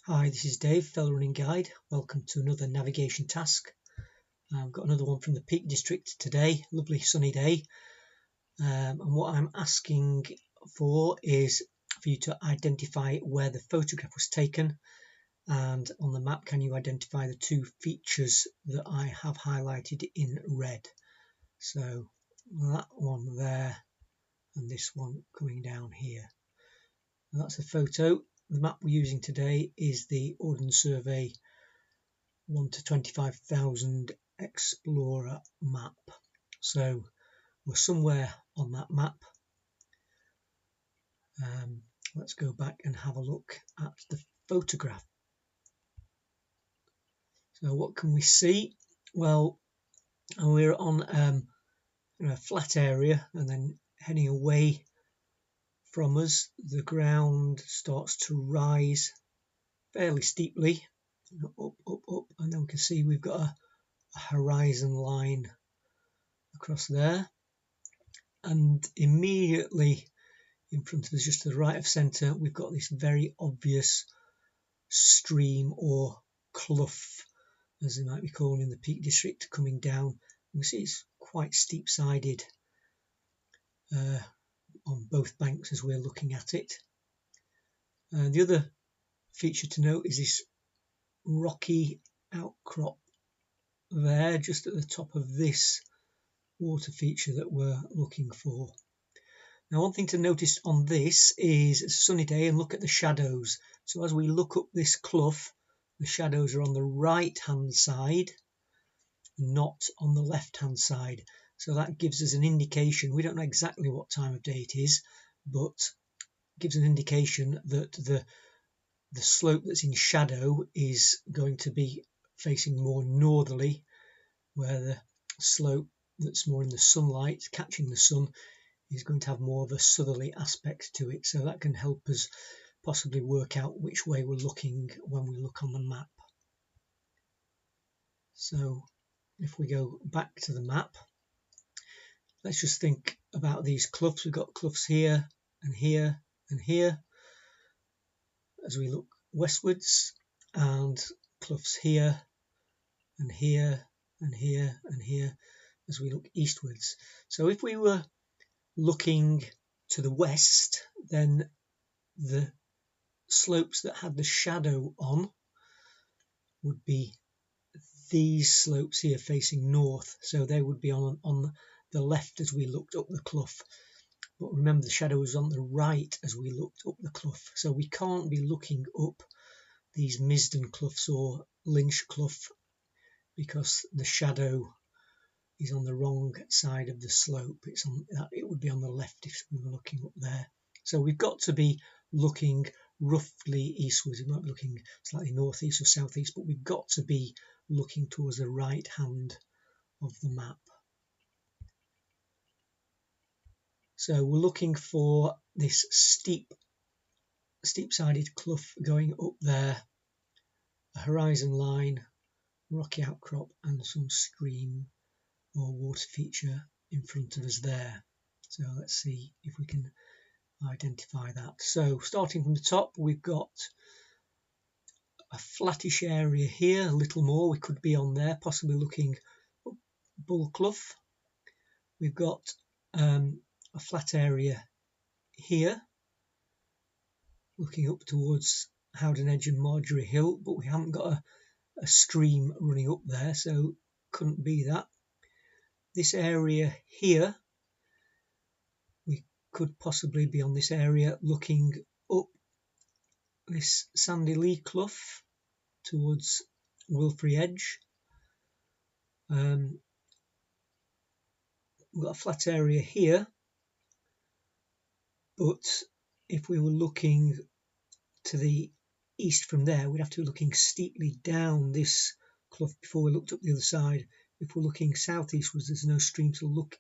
Hi, this is Dave, Fell Running Guide. Welcome to another navigation task. I've got another one from the Peak District today, lovely sunny day. And what I'm asking for is for you to identify where the photograph was taken, and on the map can you identify the two features that I have highlighted in red. So that one there and this one coming down here. And that's a photo. The map we're using today is the Ordnance Survey 1 to 25,000 Explorer map. So we're somewhere on that map. Let's go back and have a look at the photograph. So what can we see? Well, we're on a flat area, and then heading away from us, the ground starts to rise fairly steeply, up, and then we can see we've got a horizon line across there, and immediately in front of us, just to the right of centre, we've got this very obvious stream or clough, as they might be called in the Peak District, coming down. You can see it's quite steep-sided on both banks as we're looking at it. The other feature to note is this rocky outcrop there, just at the top of this water feature that we're looking for. Now, one thing to notice on this is it's a sunny day, and look at the shadows. So as we look up this clough, the shadows are on the right hand side, not on the left hand side. So that gives us an indication. We don't know exactly what time of day it is, but it gives an indication that the slope that's in shadow is going to be facing more northerly, where the slope that's more in the sunlight, catching the sun, is going to have more of a southerly aspect to it. So that can help us possibly work out which way we're looking when we look on the map. So if we go back to the map, let's just think about these cloughs. We've got cloughs here and here and here as we look westwards, and cloughs here and here and here and here as we look eastwards. So if we were looking to the west, then the slopes that had the shadow on would be these slopes here facing north, so they would be on the left as we looked up the clough. But remember, the shadow was on the right as we looked up the clough, so we can't be looking up these Misden cloughs or Lynch Clough because the shadow is on the wrong side of the slope. It would be on the left if we were looking up there. So we've got to be looking roughly eastwards. We might be looking slightly northeast or southeast, but we've got to be looking towards the right hand of the map. So we're looking for this steep-sided clough going up there, a horizon line, rocky outcrop, and some stream or water feature in front of us there. So let's see if we can identify that. So starting from the top, we've got a flattish area here, a little more. We could be on there, possibly looking up Bull Clough. We've got a flat area here, looking up towards Howden Edge and Marjorie Hill, but we haven't got a stream running up there, so couldn't be that. This area here, we could possibly be on this area looking up this Sandy Lee Clough towards Wilfrey Edge. We've got a flat area here, but if we were looking to the east from there, we'd have to be looking steeply down this clough before we looked up the other side. If we're looking southeastwards, there's no stream to look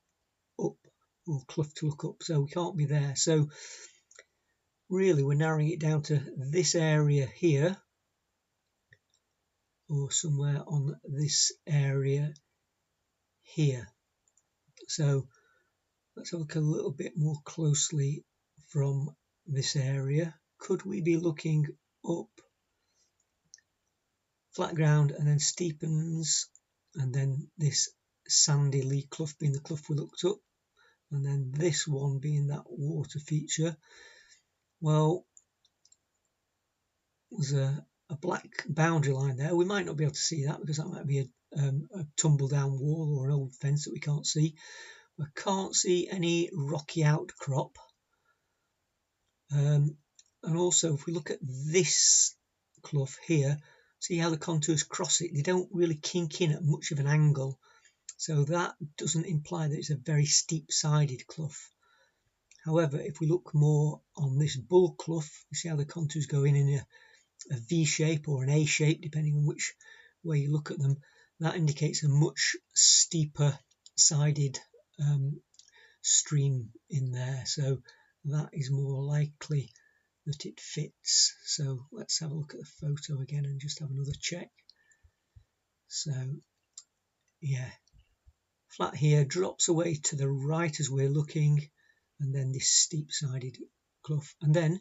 up or clough to look up, so we can't be there. So really we're narrowing it down to this area here, or somewhere on this area here. So let's have a look a little bit more closely from this area. Could we be looking up flat ground and then steepens, and then this Sandy Lee Clough being the clough we looked up, and then this one being that water feature. Well, there's a black boundary line there. We might not be able to see that because that might be a tumble down wall or an old fence that we can't see. I can't see any rocky outcrop. And also, if we look at this clough here, see how the contours cross it? They don't really kink in at much of an angle. So that doesn't imply that it's a very steep-sided clough. However, if we look more on this bull clough, you see how the contours go in a V shape or an A shape, depending on which way you look at them. That indicates a much steeper sided stream in there. So that is more likely that it fits. So let's have a look at the photo again and just have another check. So yeah, flat here drops away to the right as we're looking, and then this steep-sided clough. And then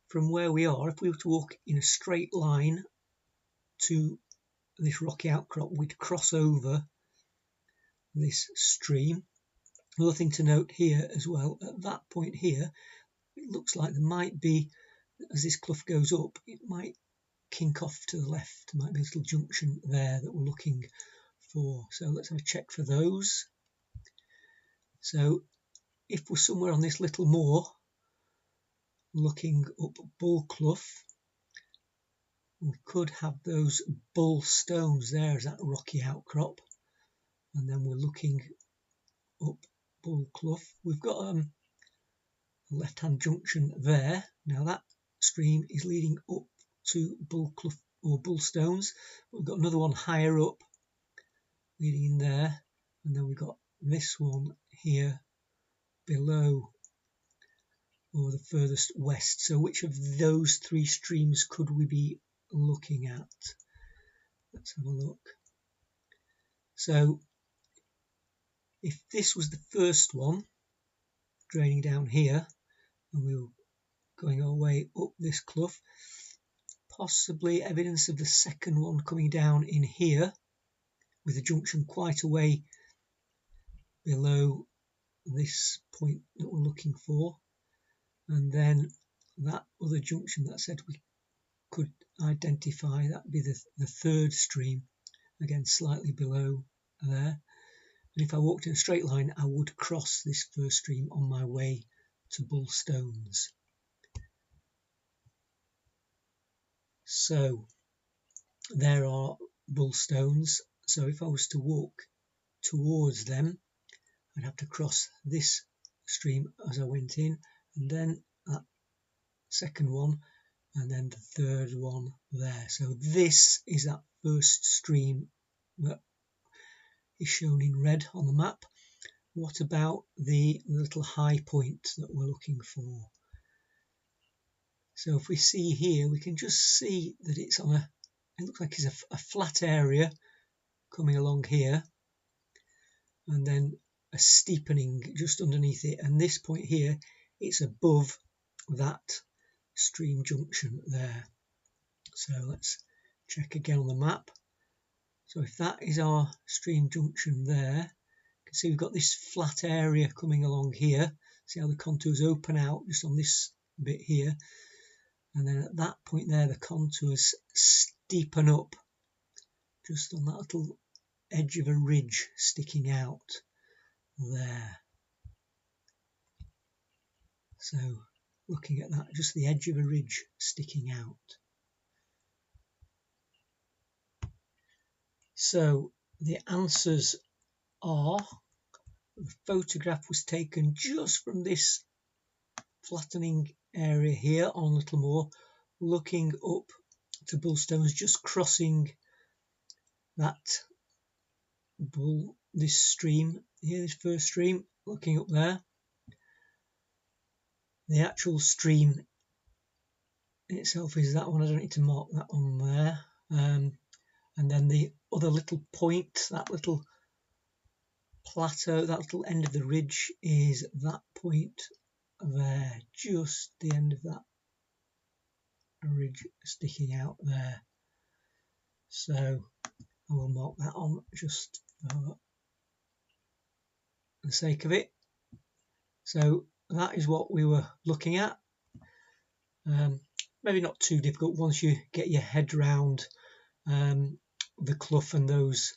from where we are, if we were to walk in a straight line to this rocky outcrop, we'd cross over this stream. Another thing to note here as well, at that point here, it looks like there might be, as this clough goes up, it might kink off to the left. There might be a little junction there that we're looking for. So let's have a check for those. So if we're somewhere on this little moor, looking up Bull Clough, we could have those bull stones there as that rocky outcrop. And then we're looking up Bull Clough. We've got a left-hand junction there. Now that stream is leading up to Bull Clough or Bull Stones. We've got another one higher up leading in there, and then we've got this one here below, or the furthest west. So which of those three streams could we be looking at? Let's have a look. So if this was the first one draining down here and we were going our way up this clough, possibly evidence of the second one coming down in here with a junction quite a way below this point that we're looking for, and then that other junction that said we could identify, that would be the third stream, again slightly below there. And if I walked in a straight line, I would cross this first stream on my way to Bull Stones. So there are Bull Stones. So if I was to walk towards them, I'd have to cross this stream as I went in, and then that second one, and then the third one there. So this is that first stream that is shown in red on the map. What about the little high point that we're looking for? So if we see here, we can just see that it's on it looks like it's a flat area coming along here, and then a steepening just underneath it, and this point here, it's above that stream junction there. So let's check again on the map. So if that is our stream junction there, you can see we've got this flat area coming along here. See how the contours open out just on this bit here, and then at that point there the contours steepen up just on that little edge of a ridge sticking out there. So looking at that, just the edge of a ridge sticking out. So the answers are, the photograph was taken just from this flattening area here on Little Moor, looking up to Bull Stones, just crossing that this stream here, this first stream, looking up there. The actual stream in itself is that one. I don't need to mark that on there. And then the other little point, that little plateau, that little end of the ridge, is that point there, just the end of that ridge sticking out there. So I will mark that on just for the sake of it. So that is what we were looking at. Maybe not too difficult once you get your head round the clough and those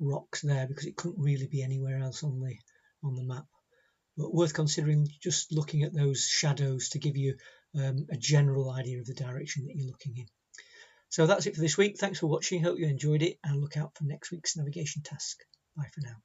rocks there, because it couldn't really be anywhere else on the map. But worth considering just looking at those shadows to give you a general idea of the direction that you're looking in. So that's it for this week. Thanks for watching. Hope you enjoyed it, and look out for next week's navigation task. Bye for now.